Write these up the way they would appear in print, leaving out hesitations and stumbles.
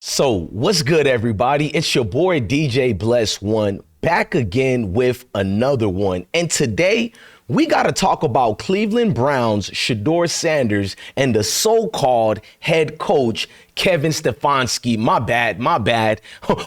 So what's good, everybody? It's your boy DJ BlessOne back again with another one. And today we got to talk about Cleveland Browns, Shedeur Sanders, and the so-called head coach, Kevin Stefanski. My bad.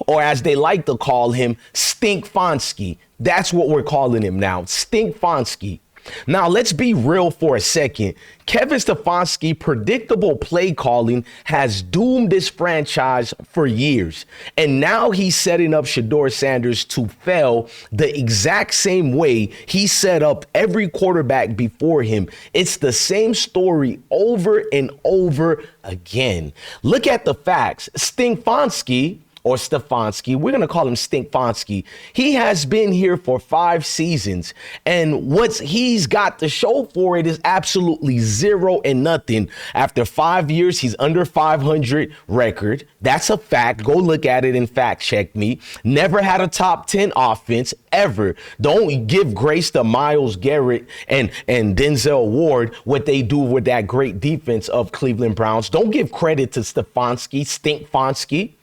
Or as they like to call him, Stinkfanski. That's what we're calling him now, Stinkfanski. Now, let's be real for a second. Kevin Stefanski, predictable play calling has doomed this franchise for years. And now he's setting up Shedeur Sanders to fail the exact same way he set up every quarterback before him. It's the same story over and over again. Look at the facts. Stinkfanski, or Stefanski, we're going to call him Stinkfanski. He has been here for 5 seasons, and what he's got to show for it is absolutely zero and nothing. After 5 years, he's under 500 record. That's a fact. Go look at it and fact check me. Never had a top 10 offense ever. Don't give grace to Myles Garrett and Denzel Ward, what they do with that great defense of Cleveland Browns. Don't give credit to Stinkfanski.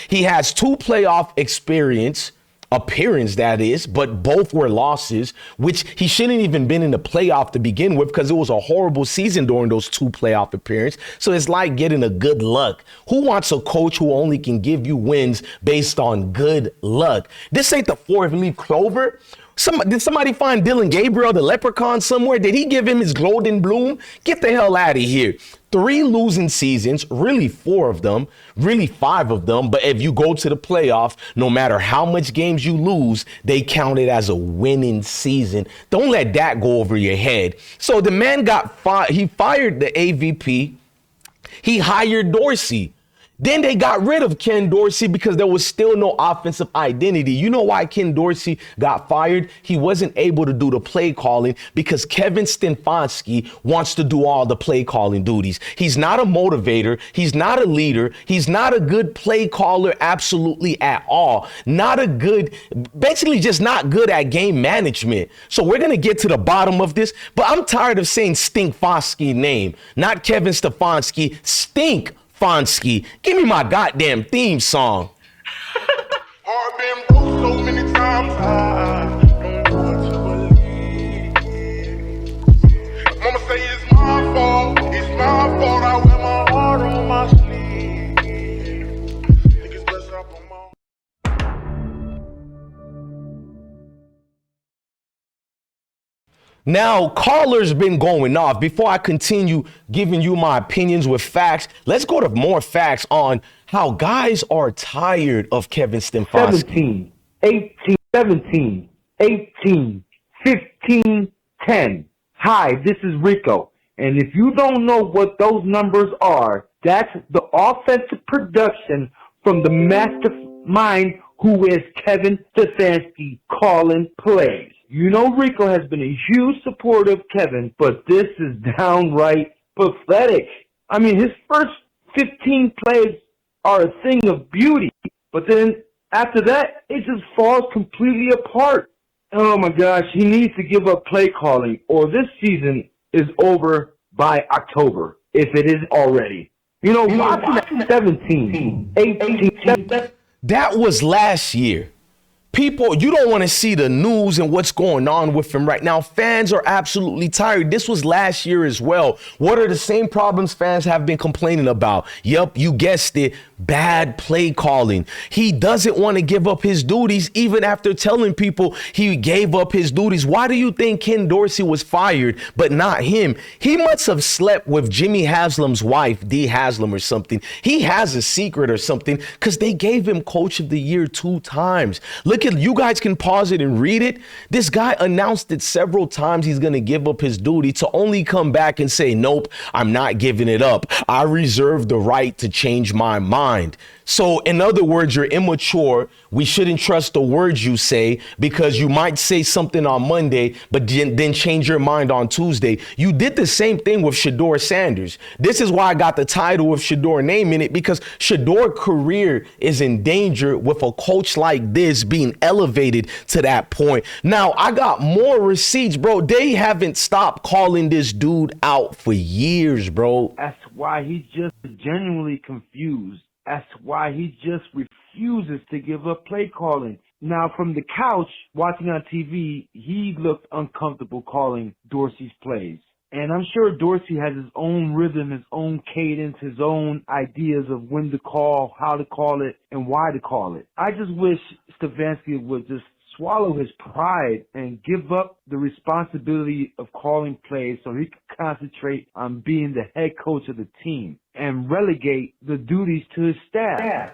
He has 2 playoff appearance, that is, but both were losses, which he shouldn't even been in the playoff to begin with because it was a horrible season during those 2 playoff appearances. So it's like getting a good luck. Who wants a coach who only can give you wins based on good luck? This ain't the 4-leaf clover. Did somebody find Dylan Gabriel, the leprechaun, somewhere? Did he give him his golden bloom? Get the hell out of here. 3 losing seasons, really 4 of them, really 5 of them. But if you go to the playoffs, no matter how much games you lose, they count it as a winning season. Don't let that go over your head. So the man got fired. He fired the AVP. He hired Dorsey. Then they got rid of Ken Dorsey because there was still no offensive identity. You know why Ken Dorsey got fired? He wasn't able to do the play calling because Kevin Stefanski wants to do all the play calling duties. He's not a motivator. He's not a leader. He's not a good play caller absolutely at all. Basically just not good at game management. So we're going to get to the bottom of this, but I'm tired of saying Stinkfanski name, not Kevin Stefanski, Stinkfanski. Give me my goddamn theme song. I've been broke so many times, I don't want to believe. Mama say it's my fault, I wear my heart on my sleeve. Niggas bless up on my... Now, callers been going off. Before I continue giving you my opinions with facts, let's go to more facts on how guys are tired of Kevin Stefanski. 17, 18, 17, 18, 15, 10. Hi, this is Rico. And if you don't know what those numbers are, that's the offensive production from the mastermind who is Kevin Stefanski calling plays. You know Rico has been a huge supporter of Kevin, but this is downright pathetic. I mean, his first 15 plays are a thing of beauty, but then after that, it just falls completely apart. Oh my gosh, he needs to give up play calling, or this season is over by October, if it is already. You know, watching at 17, 18, That was last year. People, you don't want to see the news and what's going on with him right now. Fans are absolutely tired. This was last year as well. What are the same problems fans have been complaining about? Yep, you guessed it. Bad play calling. He doesn't want to give up his duties even after telling people he gave up his duties. Why do you think Ken Dorsey was fired, but not him? He must have slept with Jimmy Haslam's wife, Dee Haslam or something. He has a secret or something because they gave him Coach of the Year 2 times. Look at, you guys can pause it and read it. This guy announced it several times he's going to give up his duty to only come back and say, nope, I'm not giving it up. I reserve the right to change my mind. So in other words, you're immature. We shouldn't trust the words you say because you might say something on Monday, but then change your mind on Tuesday. You did the same thing with Shedeur Sanders. This is why I got the title of Shedeur name in it, because Shedeur's career is in danger with a coach like this being elevated to that point. Now, I got more receipts, bro. They haven't stopped calling this dude out for years, bro. That's why he's just genuinely confused. as to why he just refuses to give up play calling. Now, from the couch, watching on TV, he looked uncomfortable calling Dorsey's plays. And I'm sure Dorsey has his own rhythm, his own cadence, his own ideas of when to call, how to call it, and why to call it. I just wish Stefanski would just swallow his pride and give up the responsibility of calling plays so he could concentrate on being the head coach of the team and relegate the duties to his staff.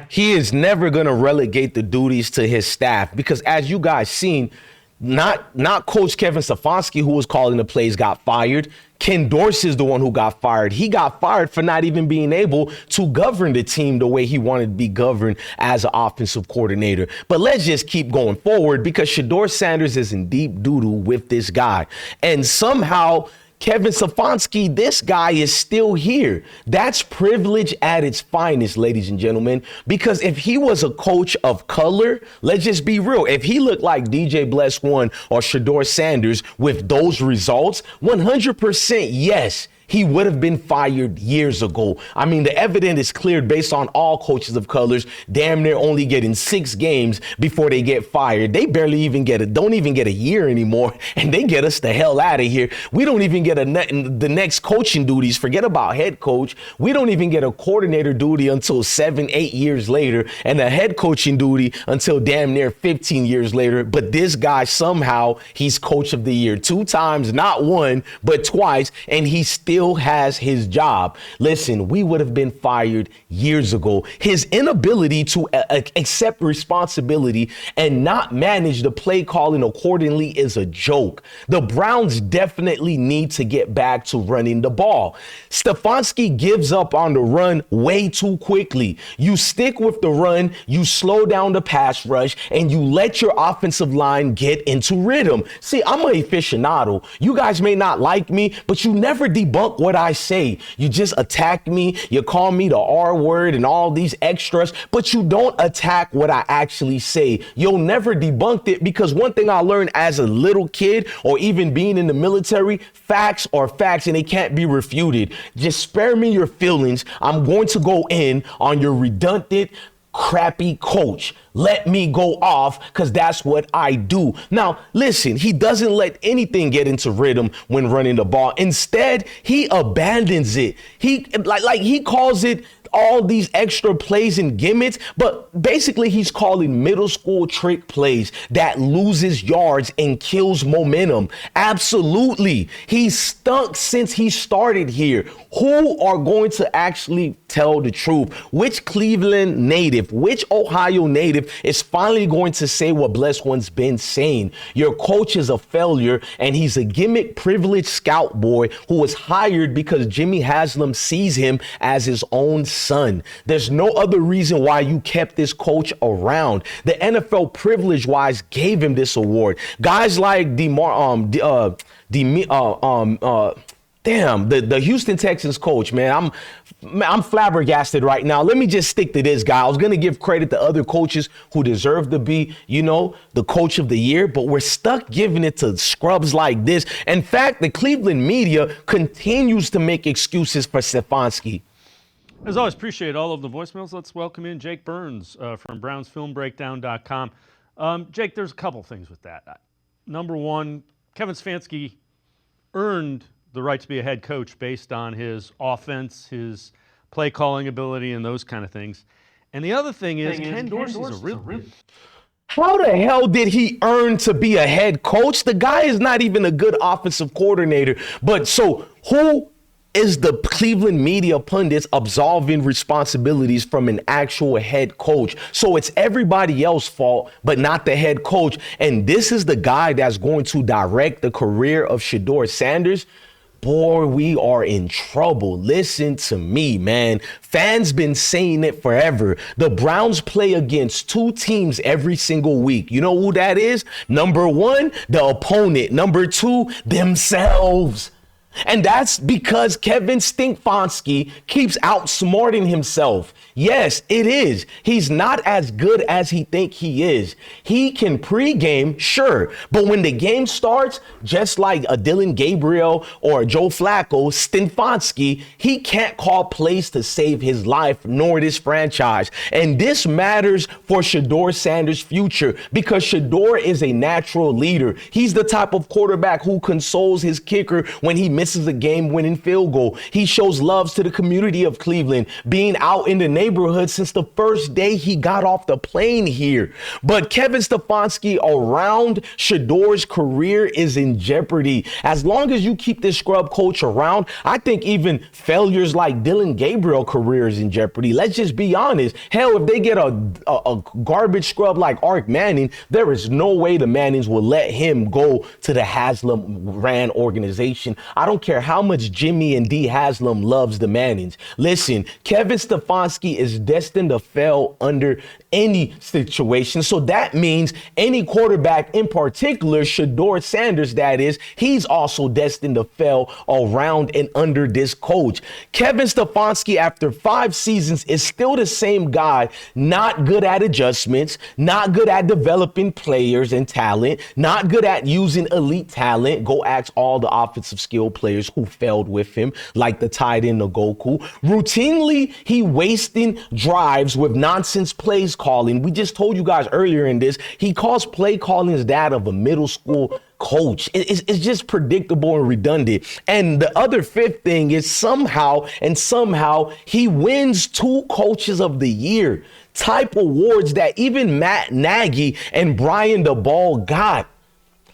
He is never going to relegate the duties to his staff because, as you guys seen, not Coach Kevin Stefanski, who was calling the plays, got fired. Ken Dorsey is the one who got fired. He got fired for not even being able to govern the team the way he wanted to be governed as an offensive coordinator. But let's just keep going forward because Shedeur Sanders is in deep doo-doo with this guy. And somehow Kevin Stefanski, this guy is still here. That's privilege at its finest, ladies and gentlemen, because if he was a coach of color, let's just be real. If he looked like DJ BlessOne or Shedeur Sanders with those results, 100% yes, he would have been fired years ago. I mean, the evidence is clear based on all coaches of colors damn near only getting 6 games before they get fired. They barely even don't even get a year anymore, and they get us the hell out of here. We don't even get the next coaching duties. Forget about head coach. We don't even get a coordinator duty until 7-8 years later, and a head coaching duty until damn near 15 years later. But this guy, somehow, he's coach of the year 2 times, not 1, but twice, and he still has his job. Listen, we would have been fired years ago. His inability to accept responsibility and not manage the play calling accordingly is a joke. The Browns definitely need to get back to running the ball. Stefanski gives up on the run way too quickly. You stick with the run, you slow down the pass rush, and you let your offensive line get into rhythm. See, I'm an aficionado. You guys may not like me, but you never debunk what I say. You just attack me. You call me the R word and all these extras, but you don't attack what I actually say. You'll never debunk it because one thing I learned as a little kid or even being in the military, facts are facts and they can't be refuted. Just spare me your feelings. I'm going to go in on your redundant, crappy coach. Let me go off because that's what I do. Now, listen, he doesn't let anything get into rhythm when running the ball. Instead, he abandons it. He calls it all these extra plays and gimmicks, but basically he's calling middle school trick plays that loses yards and kills momentum. Absolutely. He's stunk since he started here. Who are going to actually tell the truth? Which Cleveland native, which Ohio native is finally going to say what BlessOne's been saying? Your coach is a failure and he's a gimmick privileged scout boy who was hired because Jimmy Haslam sees him as his own son. There's no other reason why you kept this coach around. The NFL privilege-wise gave him this award. Guys like the Houston Texans coach, man, I'm flabbergasted right now. Let me just stick to this guy. I was going to give credit to other coaches who deserve to be, the coach of the year, but we're stuck giving it to scrubs like this. In fact, the Cleveland media continues to make excuses for Stefanski. As always, appreciate all of the voicemails. Let's welcome in Jake Burns from BrownsFilmBreakdown.com. Jake, there's a couple things with that. Number one, Kevin Stefanski earned the right to be a head coach based on his offense, his play calling ability, and those kind of things. And the other thing is, Ken Dorsey's a real... How the hell did he earn to be a head coach? The guy is not even a good offensive coordinator. But so who is the Cleveland media pundits absolving responsibilities from an actual head coach? So it's everybody else's fault, but not the head coach. And this is the guy that's going to direct the career of Shedeur Sanders. Boy, we are in trouble. Listen to me, man. Fans been saying it forever. The Browns play against 2 teams every single week. You know who that is? Number 1, the opponent. Number 2, themselves. And that's because Kevin Stefanski keeps outsmarting himself. Yes, it is. He's not as good as he think he is. He can pregame, sure, but when the game starts, just like a Dylan Gabriel or Joe Flacco, Stinkfanski, he can't call plays to save his life nor this franchise. And this matters for Shedeur Sanders' future because Shedeur is a natural leader. He's the type of quarterback who consoles his kicker when he misses a game-winning field goal. He shows love to the community of Cleveland, being out in the neighborhood since the first day he got off the plane here. But Kevin Stefanski around Shedeur's career is in jeopardy. As long as you keep this scrub coach around, I think even failures like Dylan Gabriel career is in jeopardy. Let's just be honest. Hell, if they get a garbage scrub like Ark Manning, there is no way the Mannings will let him go to the Haslam-ran organization. I don't care how much Jimmy and D Haslam loves the Mannings. Listen, Kevin Stefanski is destined to fail under any situation. So that means any quarterback, in particular, Shedeur Sanders, that is, he's also destined to fail around and under this coach. Kevin Stefanski, after 5 seasons, is still the same guy, not good at adjustments, not good at developing players and talent, not good at using elite talent. Go ask all the offensive skill players who failed with him, like the tight end Goku. Routinely, he wasting drives with nonsense plays calling. We just told you guys earlier in this, he calls play calling as that of a middle school coach. It's just predictable and redundant. And the other fifth thing is somehow he wins 2 coaches of the year type awards that even Matt Nagy and Brian DeBall got.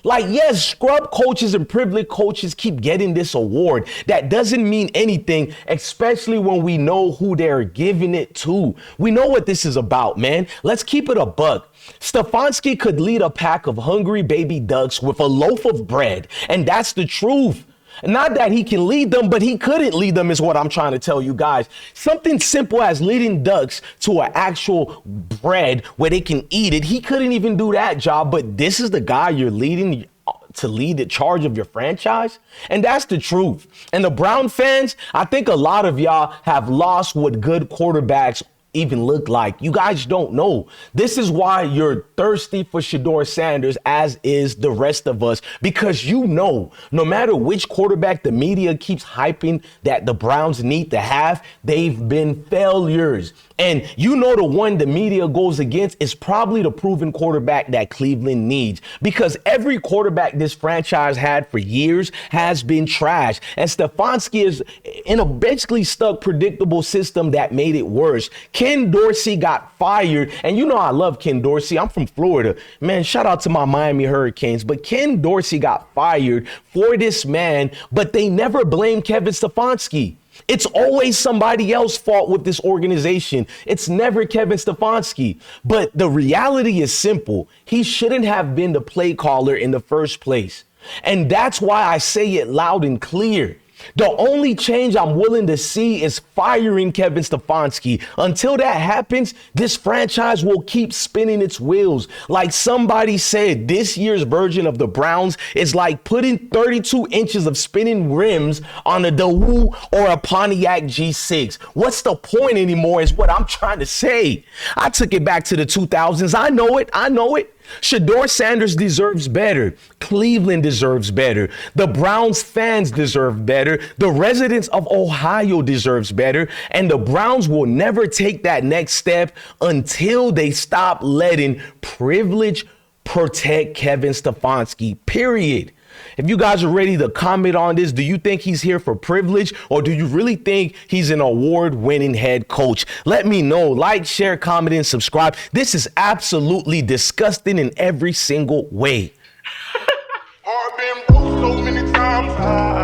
Like, yes, scrub coaches and privileged coaches keep getting this award. That doesn't mean anything, especially when we know who they're giving it to. We know what this is about, man. Let's keep it a buck. Stefanski could lead a pack of hungry baby ducks with a loaf of bread, and that's the truth. Not that he can lead them, but he couldn't lead them is what I'm trying to tell you guys. Something simple as leading ducks to an actual bread where they can eat it. He couldn't even do that job, but this is the guy you're leading to lead the charge of your franchise? And that's the truth. And the Brown fans, I think a lot of y'all have lost what good quarterbacks even look like. You guys don't know. This is why you're thirsty for Shedeur Sanders, as is the rest of us, because you know, no matter which quarterback the media keeps hyping that the Browns need to have, they've been failures. And you know the one the media goes against is probably the proven quarterback that Cleveland needs, because every quarterback this franchise had for years has been trash. And Stefanski is in a basically stuck, predictable system that made it worse. Ken Dorsey got fired, and you know I love Ken Dorsey. I'm from Florida. Man, shout out to my Miami Hurricanes. But Ken Dorsey got fired for this man, but they never blamed Kevin Stefanski. It's always somebody else's fault with this organization. It's never Kevin Stefanski. But the reality is simple. He shouldn't have been the play caller in the first place. And that's why I say it loud and clear. The only change I'm willing to see is firing Kevin Stefanski. Until that happens, this franchise will keep spinning its wheels. Like somebody said, this year's version of the Browns is like putting 32 inches of spinning rims on a Daewoo or a Pontiac G6. What's the point anymore is what I'm trying to say. I took it back to the 2000s. I know it. Shedeur Sanders deserves better. Cleveland deserves better. The Browns fans deserve better. The residents of Ohio deserves better. And the Browns will never take that next step until they stop letting privilege protect Kevin Stefanski, period. If you guys are ready to comment on this, do you think he's here for privilege, or do you really think he's an award-winning head coach? Let me know. Like, share, comment, and subscribe. This is absolutely disgusting in every single way. I've been broke so many times.